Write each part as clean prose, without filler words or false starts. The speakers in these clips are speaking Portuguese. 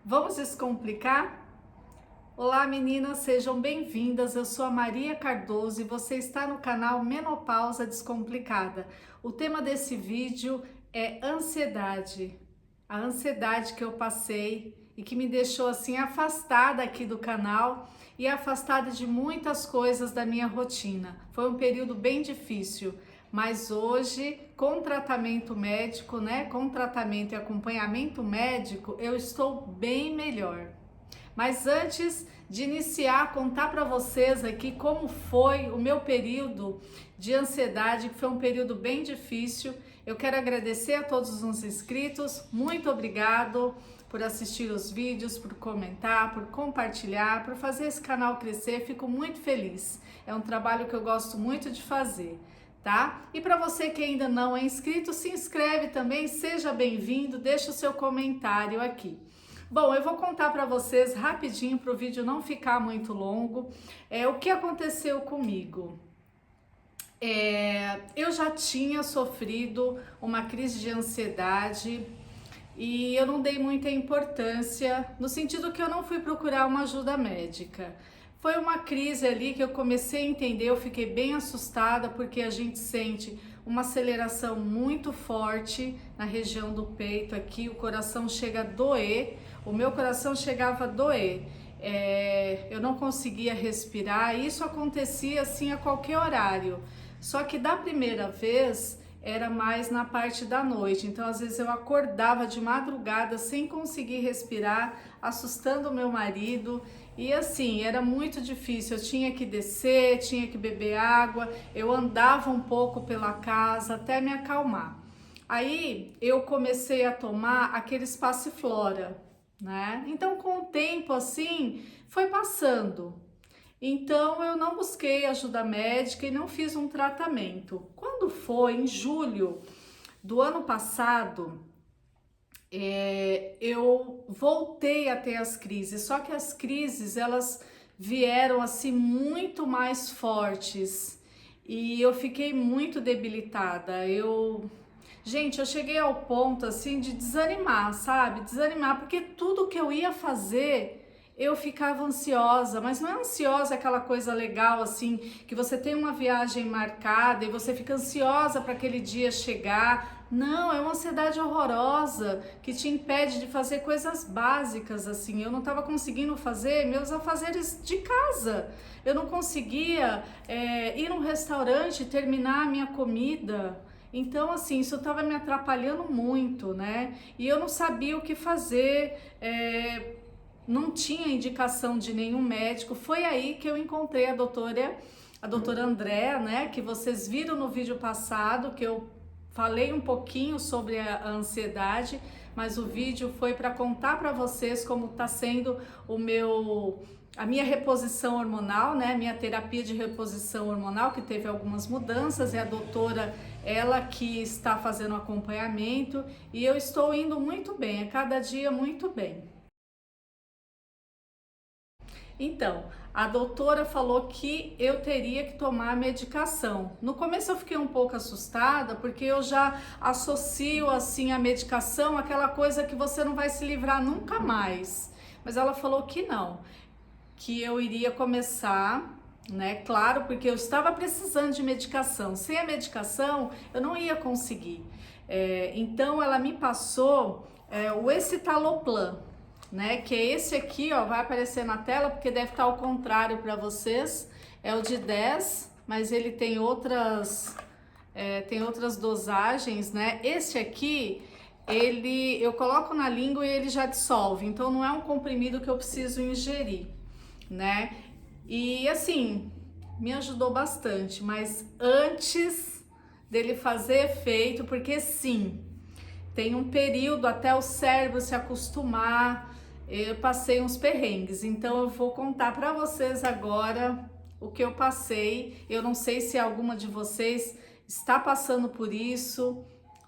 Vamos descomplicar? Olá meninas, sejam bem-vindas. Eu sou a Maria Cardoso e você está no canal Menopausa Descomplicada. O tema desse vídeo é ansiedade. A ansiedade que eu passei e que me deixou assim afastada aqui do canal e afastada de muitas coisas da minha rotina. Foi um período bem difícil. Mas hoje, com tratamento médico, com tratamento e acompanhamento médico, eu estou bem melhor. Mas antes de iniciar, contar para vocês aqui como foi o meu período de ansiedade, que foi um período bem difícil. Eu quero agradecer a todos os inscritos, muito obrigado por assistir os vídeos, por comentar, por compartilhar, por fazer esse canal crescer, fico muito feliz. É um trabalho que eu gosto muito de fazer. Tá? E para você que ainda não é inscrito, se inscreve também, seja bem-vindo, deixa o seu comentário aqui. Bom, eu vou contar para vocês rapidinho para o vídeo não ficar muito longo, o que aconteceu comigo. Eu já tinha sofrido uma crise de ansiedade e eu não dei muita importância, no sentido que eu não fui procurar uma ajuda médica. Foi uma crise ali que eu comecei a entender, eu fiquei bem assustada porque a gente sente uma aceleração muito forte na região do peito aqui, o coração chega a doer, o meu coração chegava a doer, eu não conseguia respirar, e isso acontecia assim a qualquer horário, só que da primeira vez era mais na parte da noite, então às vezes eu acordava de madrugada sem conseguir respirar, assustando o meu marido, e assim, era muito difícil, eu tinha que descer, tinha que beber água, eu andava um pouco pela casa até me acalmar. Aí eu comecei a tomar aqueles passiflora, né? Então com o tempo assim, foi passando. Então eu não busquei ajuda médica e não fiz um tratamento. Quando foi em julho do ano passado, eu voltei a ter as crises, só que as crises elas vieram assim muito mais fortes e eu fiquei muito debilitada. Gente, eu cheguei ao ponto assim de desanimar, sabe? Desanimar porque tudo que eu ia fazer eu ficava ansiosa, mas não é ansiosa aquela coisa legal assim, que você tem uma viagem marcada e você fica ansiosa para aquele dia chegar. Não, é uma ansiedade horrorosa que te impede de fazer coisas básicas assim. Eu não estava conseguindo fazer meus afazeres de casa. Eu não conseguia ir num restaurante e terminar a minha comida. Então, assim, isso estava me atrapalhando muito, né? E eu não sabia o que fazer. Não tinha indicação de nenhum médico. Foi aí que eu encontrei a doutora Andréa, né, que vocês viram no vídeo passado, que eu falei um pouquinho sobre a ansiedade, mas o vídeo foi para contar para vocês como está sendo a minha reposição hormonal, né, minha terapia de reposição hormonal, que teve algumas mudanças, e a doutora, ela que está fazendo acompanhamento, e eu estou indo muito bem, a cada dia muito bem. Então, a doutora falou que eu teria que tomar medicação. No começo eu fiquei um pouco assustada, porque eu já associo assim a medicação àquela coisa que você não vai se livrar nunca mais. Mas ela falou que não, que eu iria começar, né? Claro, porque eu estava precisando de medicação. Sem a medicação, eu não ia conseguir. Então, ela me passou o Escitalopram, né? Que é esse aqui, ó, vai aparecer na tela porque deve estar ao contrário para vocês. É o de 10, mas ele tem outras dosagens, né? Esse aqui, eu coloco na língua e ele já dissolve, então não é um comprimido que eu preciso ingerir, né? E assim, me ajudou bastante, mas antes dele fazer efeito, porque sim, tem um período até o cérebro se acostumar, eu passei uns perrengues, então eu vou contar para vocês agora o que eu passei. Eu não sei se alguma de vocês está passando por isso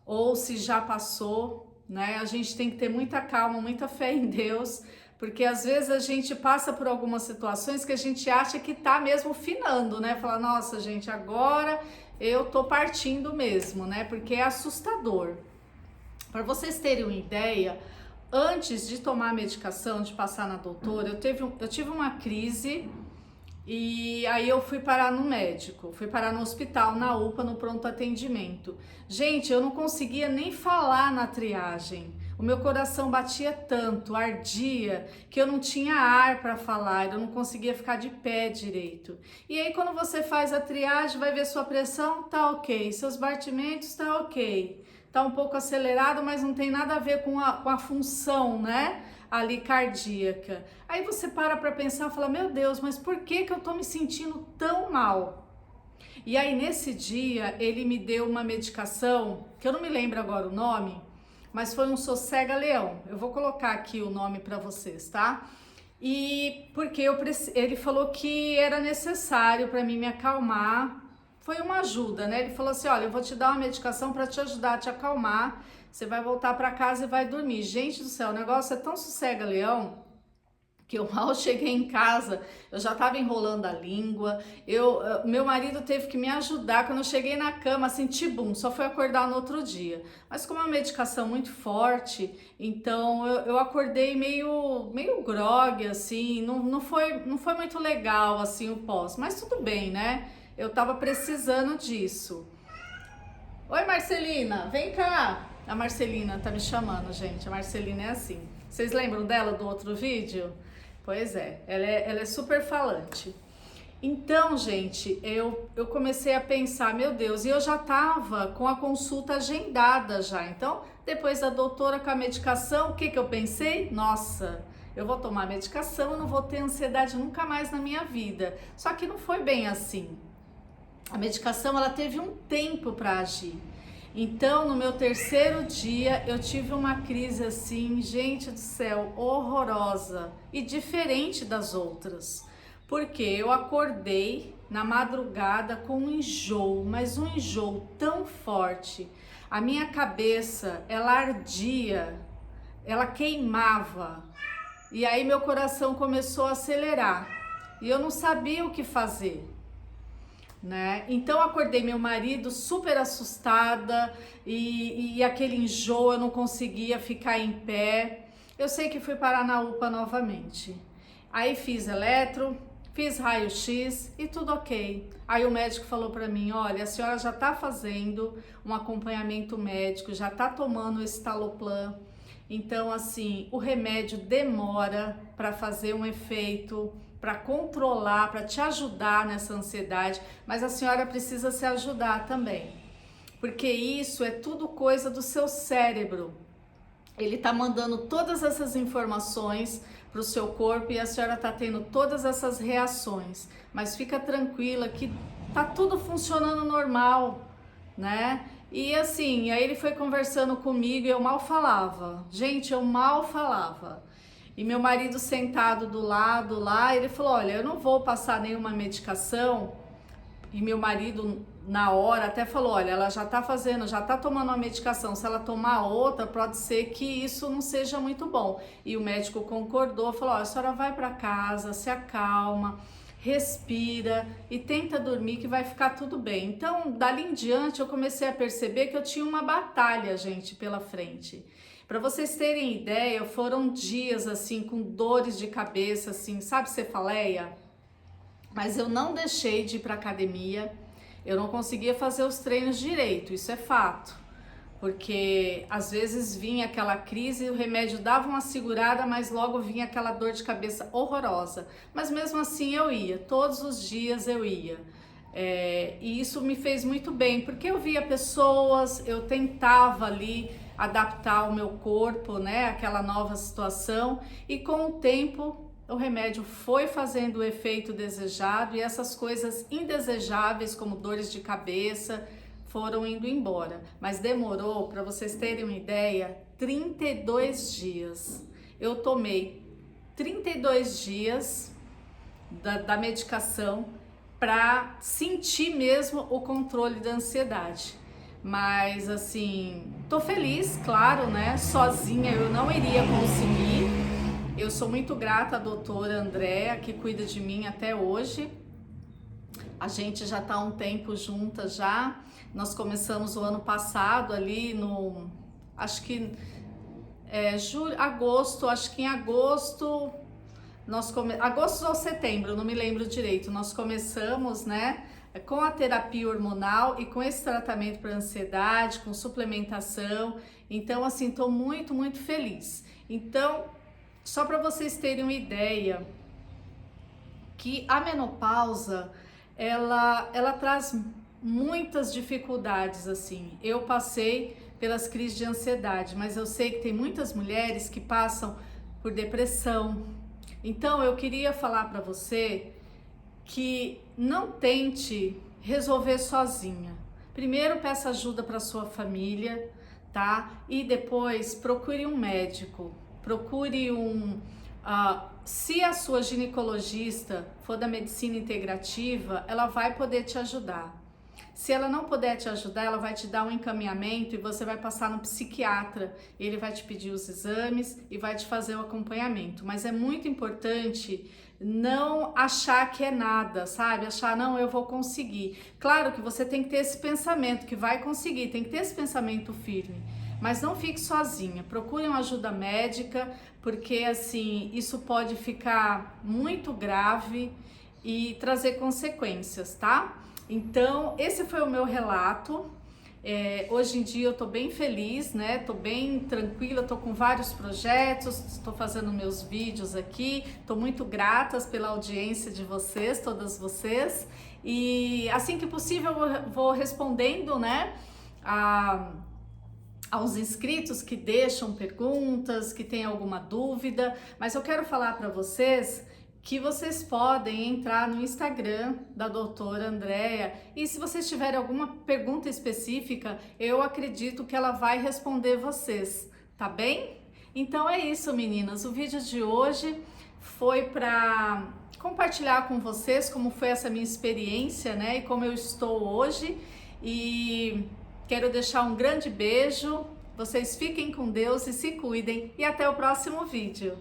ou se já passou, né? A gente tem que ter muita calma, muita fé em Deus, porque às vezes a gente passa por algumas situações que a gente acha que tá mesmo finando, né? Fala, nossa, gente, agora eu tô partindo mesmo, né? Porque é assustador. Para vocês terem uma ideia, antes de tomar a medicação, de passar na doutora, eu tive uma crise e aí eu fui parar no médico, fui parar no hospital, na UPA, no pronto atendimento. Gente, eu não conseguia nem falar na triagem. O meu coração batia tanto, ardia, que eu não tinha ar para falar, eu não conseguia ficar de pé direito. E aí quando você faz a triagem, vai ver sua pressão, tá ok, seus batimentos, tá ok. Tá um pouco acelerado, mas não tem nada a ver com a função, né, ali cardíaca. Aí você para pensar e fala, meu Deus, mas por que que eu tô me sentindo tão mal? E aí nesse dia ele me deu uma medicação, que eu não me lembro agora o nome, mas foi um Sossega-Leão. Eu vou colocar aqui o nome para vocês, tá? E porque ele falou que era necessário para mim me acalmar. Foi uma ajuda, né? Ele falou assim, olha, eu vou te dar uma medicação para te ajudar a te acalmar. Você vai voltar para casa e vai dormir. Gente do céu, o negócio é tão Sossega-Leão que eu mal cheguei em casa, eu já estava enrolando a língua, meu marido teve que me ajudar, quando eu cheguei na cama, assim, tibum, só fui acordar no outro dia. Mas como é uma medicação muito forte, então eu acordei meio grogue, assim, não foi muito legal, assim, o pós, mas tudo bem, né? Eu tava precisando disso. Oi, Marcelina, vem cá. A Marcelina tá me chamando, gente, a Marcelina é assim. Vocês lembram dela do outro vídeo? Pois é, ela é super falante. Então, gente, eu comecei a pensar, meu Deus, e eu já tava com a consulta agendada já. Então, depois da doutora com a medicação, o que que eu pensei? Nossa, eu vou tomar a medicação, eu não vou ter ansiedade nunca mais na minha vida. Só que não foi bem assim. A medicação, ela teve um tempo para agir. Então, no meu terceiro dia, eu tive uma crise assim, gente do céu, horrorosa e diferente das outras. Porque eu acordei na madrugada com um enjoo, mas um enjoo tão forte. A minha cabeça, ela ardia, ela queimava. E aí meu coração começou a acelerar. E eu não sabia o que fazer. Né? Então acordei meu marido super assustada e aquele enjoo, eu não conseguia ficar em pé. Eu sei que fui parar na UPA novamente. Aí fiz eletro, fiz raio-x e tudo ok. Aí o médico falou para mim, olha, a senhora já tá fazendo um acompanhamento médico, já tá tomando esse Estalopram. Então assim, o remédio demora para fazer um efeito, para controlar, para te ajudar nessa ansiedade, mas a senhora precisa se ajudar também, porque isso é tudo coisa do seu cérebro. Ele tá mandando todas essas informações para o seu corpo e a senhora tá tendo todas essas reações, mas fica tranquila que tá tudo funcionando normal, né? E assim, aí ele foi conversando comigo e eu mal falava. Gente, eu mal falava. E meu marido sentado do lado lá, ele falou, olha, eu não vou passar nenhuma medicação. E meu marido, na hora, até falou, olha, ela já tá fazendo, já tá tomando uma medicação, se ela tomar outra, pode ser que isso não seja muito bom. E o médico concordou, falou, olha, a senhora vai para casa, se acalma, respira e tenta dormir que vai ficar tudo bem. Então, dali em diante, eu comecei a perceber que eu tinha uma batalha, gente, pela frente. Para vocês terem ideia, foram dias assim com dores de cabeça, assim, sabe, cefaleia? Mas eu não deixei de ir para academia. Eu não conseguia fazer os treinos direito, isso é fato. Porque às vezes vinha aquela crise, o remédio dava uma segurada, mas logo vinha aquela dor de cabeça horrorosa. Mas mesmo assim eu ia, todos os dias eu ia. E isso me fez muito bem, porque eu via pessoas, eu tentava ali adaptar o meu corpo, né, àquela nova situação, e com o tempo o remédio foi fazendo o efeito desejado e essas coisas indesejáveis, como dores de cabeça, foram indo embora. Mas demorou, para vocês terem uma ideia, 32 dias. Eu tomei 32 dias da medicação para sentir mesmo o controle da ansiedade. Mas assim, tô feliz, claro, né? Sozinha eu não iria conseguir. Eu sou muito grata à doutora Andréa, que cuida de mim até hoje. A gente já tá há um tempo juntas já. Nós começamos o ano passado ali acho que julho, agosto, acho que em agosto, agosto ou setembro, não me lembro direito, nós começamos, né, com a terapia hormonal e com esse tratamento para ansiedade, com suplementação. Então, assim, tô muito, muito feliz. Então, só para vocês terem uma ideia, que a menopausa, ela traz muitas dificuldades, assim. Eu passei pelas crises de ansiedade, mas eu sei que tem muitas mulheres que passam por depressão. Então, eu queria falar para você que não tente resolver sozinha. Primeiro, peça ajuda para sua família, tá? E depois procure um médico, procure se a sua ginecologista for da medicina integrativa, ela vai poder te ajudar. Se ela não puder te ajudar, ela vai te dar um encaminhamento e você vai passar no psiquiatra. Ele vai te pedir os exames e vai te fazer o acompanhamento. Mas é muito importante não achar que é nada, sabe? Achar, não, eu vou conseguir. Claro que você tem que ter esse pensamento que vai conseguir, tem que ter esse pensamento firme. Mas não fique sozinha, procure uma ajuda médica, porque assim, isso pode ficar muito grave e trazer consequências, tá? Então, esse foi o meu relato. Hoje em dia eu tô bem feliz, né? Tô bem tranquila, tô com vários projetos, estou fazendo meus vídeos aqui, tô muito grata pela audiência de vocês, todas vocês. E assim que possível eu vou respondendo, né, aos inscritos que deixam perguntas, que têm alguma dúvida, mas eu quero falar para vocês que vocês podem entrar no Instagram da doutora Andréa e se vocês tiverem alguma pergunta específica, eu acredito que ela vai responder vocês, tá bem? Então é isso, meninas, o vídeo de hoje foi para compartilhar com vocês como foi essa minha experiência, né, e como eu estou hoje, e quero deixar um grande beijo, vocês fiquem com Deus e se cuidem, e até o próximo vídeo.